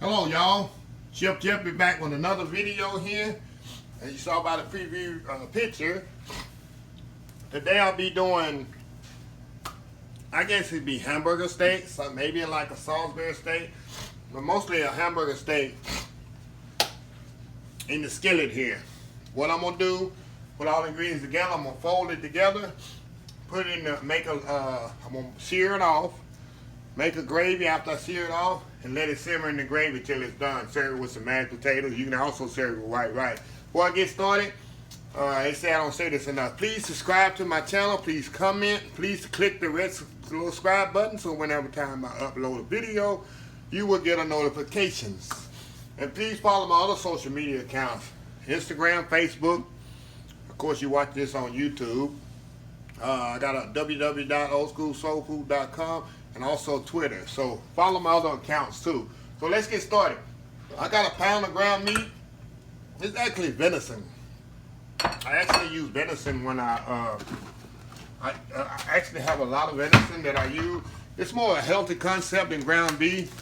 Hello y'all, Chef Jeffy back with another video here. As you saw by the preview picture, today I'll be doing, I guess it'd be hamburger steak, so maybe like a Salisbury steak, but mostly a hamburger steak in the skillet here. What I'm gonna do, put all the ingredients together, I'm gonna fold it together, put it in the, I'm gonna sear it off, make a gravy after I sear it off, and let it simmer in the gravy till it's done. Serve it with some mashed potatoes. You can also serve it with white rice. Before I get started, they say I don't say this enough. Please subscribe to my channel. Please comment. Please click the red little subscribe button so whenever time I upload a video, you will get a notifications. And please follow my other social media accounts. Instagram, Facebook. Of course, you watch this on YouTube. I got a www.oldschoolsoulfood.com. and also Twitter. So follow my other accounts too. So let's get started. I got a pound of ground meat. It's actually venison. I actually use venison when I actually have a lot of venison that I use. It's more a healthy concept than ground beef.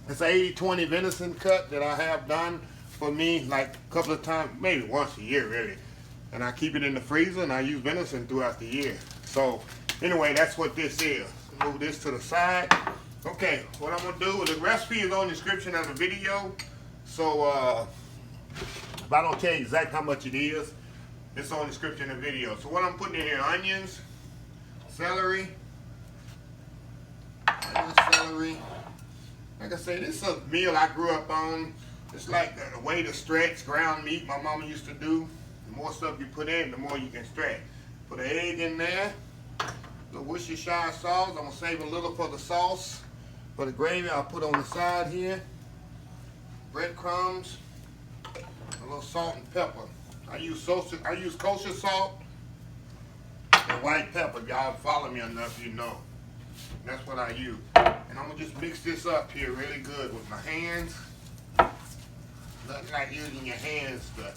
It's an 80-20 venison cut that I have done for me like a couple of times, maybe once a year really. And I keep it in the freezer and I use venison throughout the year. So anyway, that's what this is. Move this to the side. Okay, what I'm gonna do, the recipe is on the description of the video. So if I don't tell you exactly how much it is, it's on the description of the video. So what I'm putting in here, onions, celery. Like I say, this is a meal I grew up on. It's like a way to stretch ground meat my mama used to do. The more stuff you put in, the more you can stretch. Put an egg in there. The Worcestershire sauce, I'm going to save a little for the sauce. For the gravy, I'll put on the side here. Breadcrumbs, a little salt and pepper. I use kosher salt and white pepper. Y'all follow me enough, you know. That's what I use. And I'm going to just mix this up here really good with my hands. Nothing like using your hands to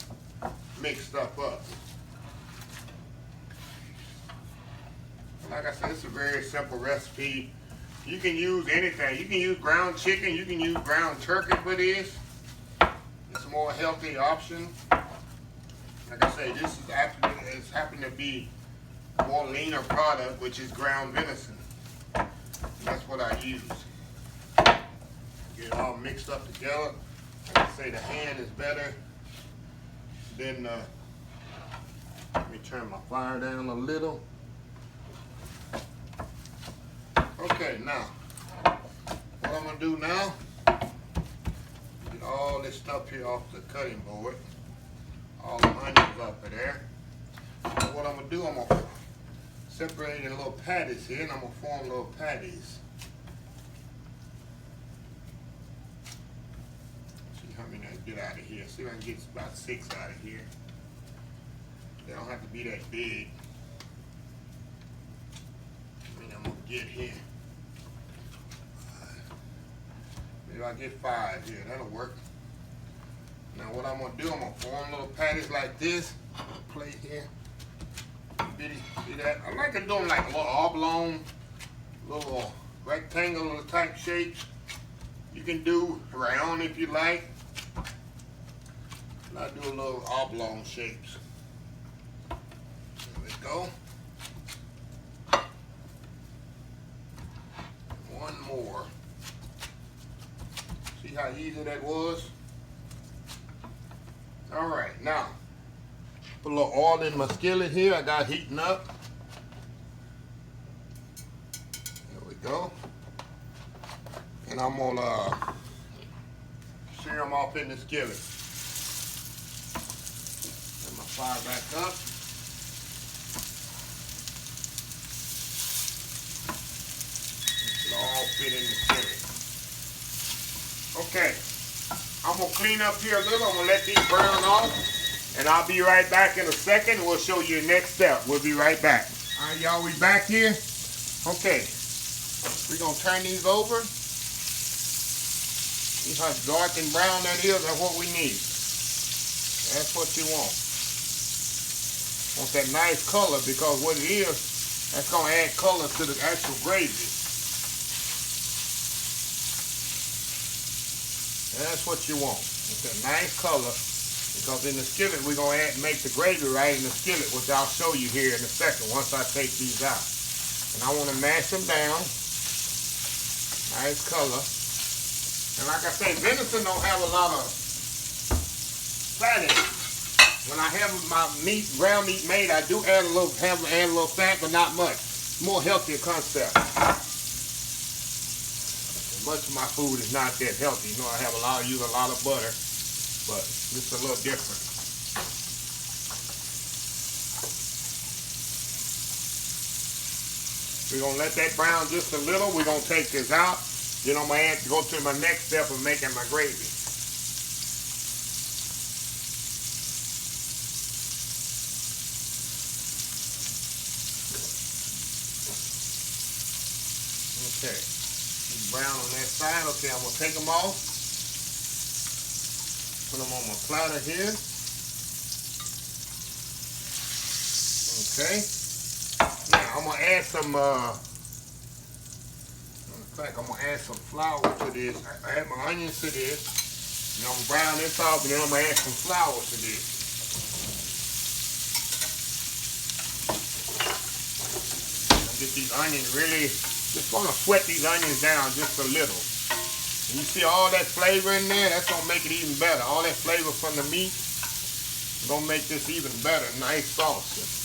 mix stuff up. Like I said, it's a very simple recipe. You can use anything. You can use ground chicken. You can use ground turkey for this. It's a more healthy option. Like I say, this is happen to be a more leaner product, which is ground venison. And that's what I use. Get it all mixed up together. Like I say, the hand is better than. Let me turn my fire down a little. Okay, now, what I'm going to do now, get all this stuff here off the cutting board, all the onions up in there. So what I'm going to do, I'm going to separate it in little patties here, and I'm going to form little patties. See how many I can get out of here. See if I can get about 6 out of here. They don't have to be that big. I mean, I'm going to get here. Maybe I'll get 5 here, that'll work. Now what I'm gonna do, I'm gonna form little patties like this. Plate here. See that? I like to do them like a little oblong, little rectangular type shapes. You can do round if you like. And I do a little oblong shapes. There we go. One more. See how easy that was? Alright, now put a little oil in my skillet here. I got heating up. There we go. And I'm gonna sear them off in the skillet. Turn my fire back up. It'll all fit in the skillet. Okay, I'm going to clean up here a little. I'm going to let these brown off. And I'll be right back in a second. We'll show you the next step. We'll be right back. All right, y'all, we back here. Okay, we're going to turn these over. See how dark and brown that is? That's what we need. That's what you want. Want that nice color, because what it is, that's going to add color to the actual gravy. That's what you want. It's a nice color. Because in the skillet, we're going to make the gravy right in the skillet, which I'll show you here in a second once I take these out. And I want to mash them down. Nice color. And like I say, venison don't have a lot of fat in it. When I have my meat, ground meat made, I do add a little fat, but not much. More healthier concept. Much of my food is not that healthy. You know, I use a lot of butter, but this is a little different. We're gonna let that brown just a little. We're gonna take this out. Then I'm gonna go to my next step of making my gravy. Okay, brown on that side. Okay, I'm gonna take them off. Put them on my platter here. Okay. Now I'm gonna add some. I'm gonna add some flour to this. I add my onions to this. And I'm gonna brown this off, and then I'm gonna add some flour to this. I'm get these onions really. Just gonna sweat these onions down just a little. And you see all that flavor in there? That's gonna make it even better. All that flavor from the meat is gonna make this even better. Nice sauce.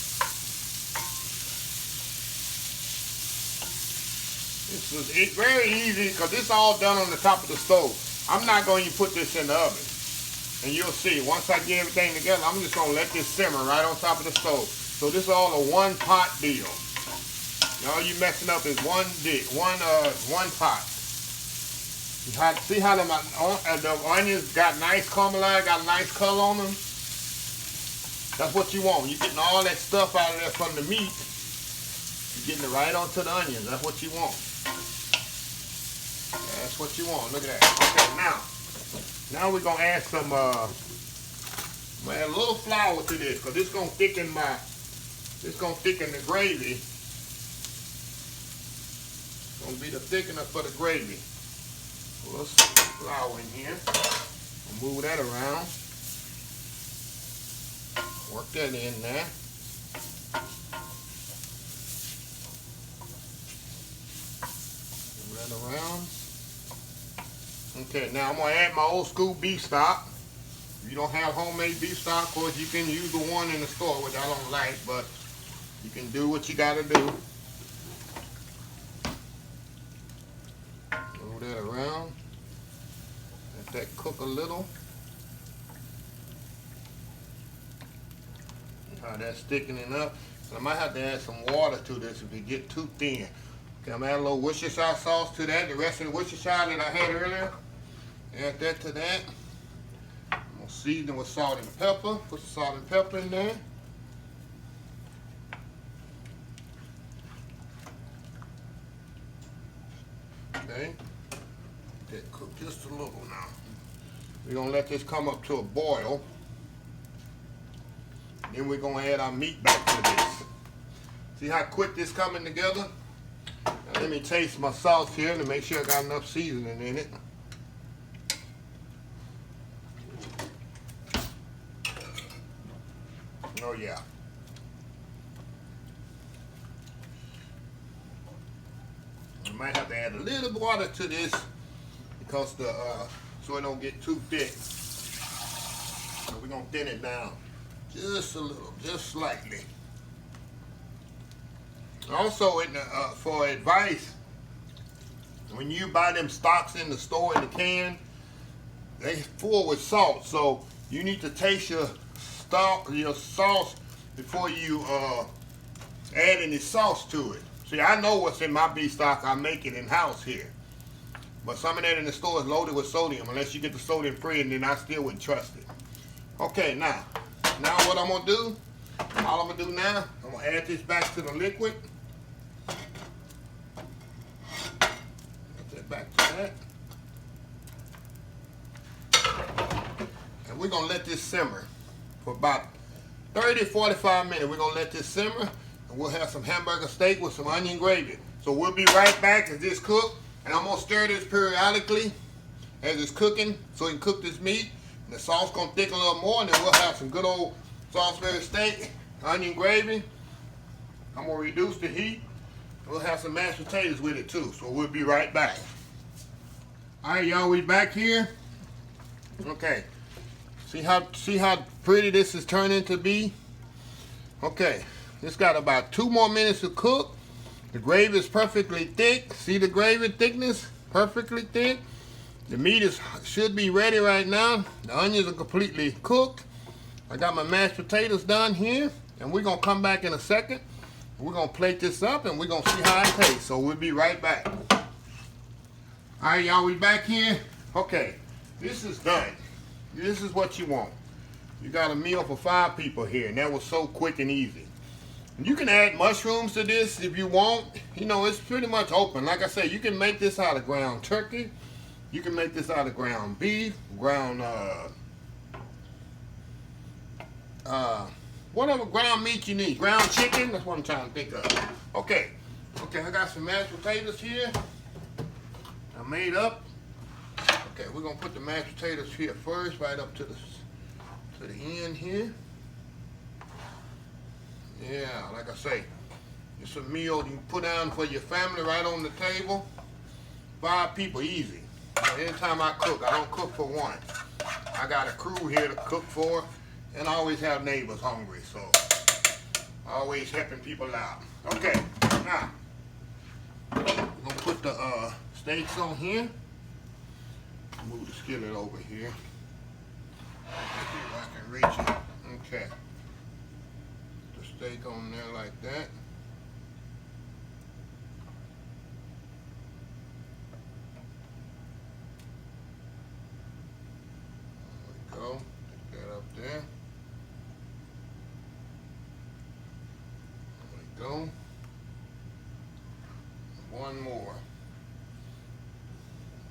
It's very easy because this is all done on the top of the stove. I'm not going to put this in the oven. And you'll see, once I get everything together, I'm just going to let this simmer right on top of the stove. So this is all a one pot deal. All you messing up is one pot. See how the onions got nice caramelize, got nice color on them? That's what you want. You're getting all that stuff out of there from the meat. You're getting it right onto the onions. That's what you want. That's what you want. Look at that. Okay, now we're gonna add some. I'm gonna add a little flour to this because this gonna thicken the gravy. It's gonna be the thickener for the gravy. A little flour in here. I'll move that around. Work that in there. Move that around. Okay, now I'm going to add my old school beef stock. If you don't have homemade beef stock, of course, you can use the one in the store, which I don't like, but you can do what you got to do. Move that around. Let that cook a little. How that's thickening up. I might have to add some water to this if it get too thin. Okay, I'm gonna add a little Worcestershire sauce to that. The rest of the Worcestershire that I had earlier. Add that to that. I'm gonna season with salt and pepper. Put some salt and pepper in there. Okay. Let that cook just a little now. We're gonna let this come up to a boil. Then we're going to add our meat back to this. See how quick this coming together? Now let me taste my sauce here to make sure I got enough seasoning in it. Oh yeah. I might have to add a little water to this because so it don't get too thick. So we're going to thin it down. Just a little, just slightly. Also, for advice, when you buy them stocks in the store in the can, they full with salt. So you need to taste your sauce before you add any sauce to it. See, I know what's in my beef stock. I make it in house here, but some of that in the store is loaded with sodium. Unless you get the sodium free, and then I still wouldn't trust it. Okay, now what I'm going to do, all I'm going to do now, I'm going to add this back to the liquid. Add that back to that. And we're going to let this simmer for about 30-45 minutes. We're going to let this simmer, and we'll have some hamburger steak with some onion gravy. So we'll be right back as this cooks, and I'm going to stir this periodically. as it's cooking, so we can cook this meat. And the sauce gonna thicken a little more, and then we'll have some good old Salisbury steak, onion gravy. I'm gonna reduce the heat. We'll have some mashed potatoes with it too, so we'll be right back. All right, y'all, we back here. Okay, see how pretty this is turning to be. Okay, it's got about 2 more minutes to cook. The gravy is perfectly thick. See the gravy thickness? Perfectly thick. The meat should be ready right now. The onions are completely cooked. I got my mashed potatoes done here, and we're gonna come back in a second. We're gonna plate this up, and we're gonna see how it tastes. So we'll be right back. All right, y'all, we back here. Okay, this is done. This is what you want. You got a meal for 5 people here, and that was so quick and easy. You can add mushrooms to this if you want. You know, it's pretty much open. Like I said, you can make this out of ground turkey. You can make this out of ground beef, ground, whatever ground meat you need. Ground chicken, that's what I'm trying to think of. Okay, I got some mashed potatoes here. I made up. Okay, we're gonna put the mashed potatoes here first, right up to the end here. Yeah, like I say, it's a meal you can put down for your family right on the table. 5 people, easy. Anytime I cook, I don't cook for one. I got a crew here to cook for, and I always have neighbors hungry, so always helping people out. Okay, now we're gonna put the steaks on here. Move the skillet over here. See if I can reach it. Okay. The steak on there like that. Go. Take that up there. There we go. One more.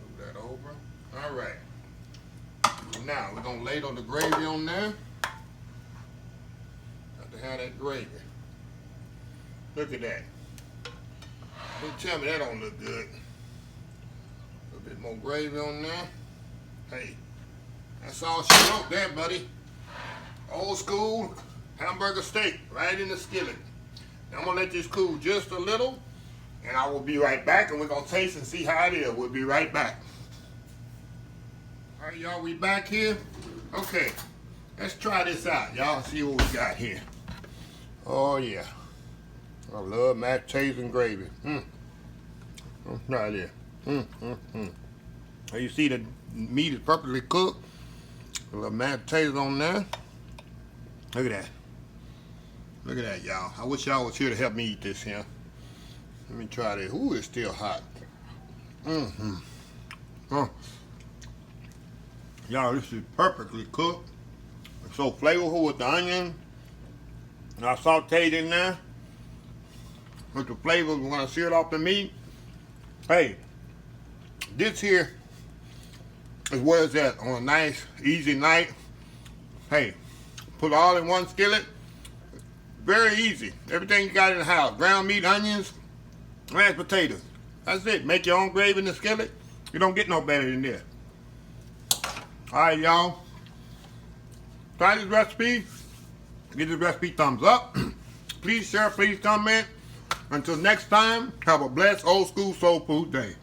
Move that over. All right. Now we're gonna ladle the gravy on there. Got to have that gravy. Look at that. Don't tell me that don't look good. A little bit more gravy on there. Hey. That's all she wrote there, buddy. Old school hamburger steak right in the skillet. Now I'm gonna let this cool just a little, and I will be right back, and we're gonna taste and see how it is. We'll be right back. All right, y'all, we back here. Okay, let's try this out, y'all. See what we got here. Oh yeah, I love mashed potatoes and gravy. Right there. Now you see the meat is perfectly cooked. A little mashed potatoes on there. Look at that. Look at that, y'all. I wish y'all was here to help me eat this here. Let me try this. Ooh, it's still hot. Y'all, this is perfectly cooked. It's so flavorful with the onion. And I sauteed in there with the flavors when I seared off the meat. Hey, this here is where it's at on a nice, easy night. Hey, put it all in one skillet. Very easy. Everything you got in the house. Ground meat, onions, mashed potatoes. That's it. Make your own gravy in the skillet. You don't get no better than this. Alright, y'all. Try this recipe. Give this recipe thumbs up. Please share, please comment. Until next time, have a blessed old school soul food day.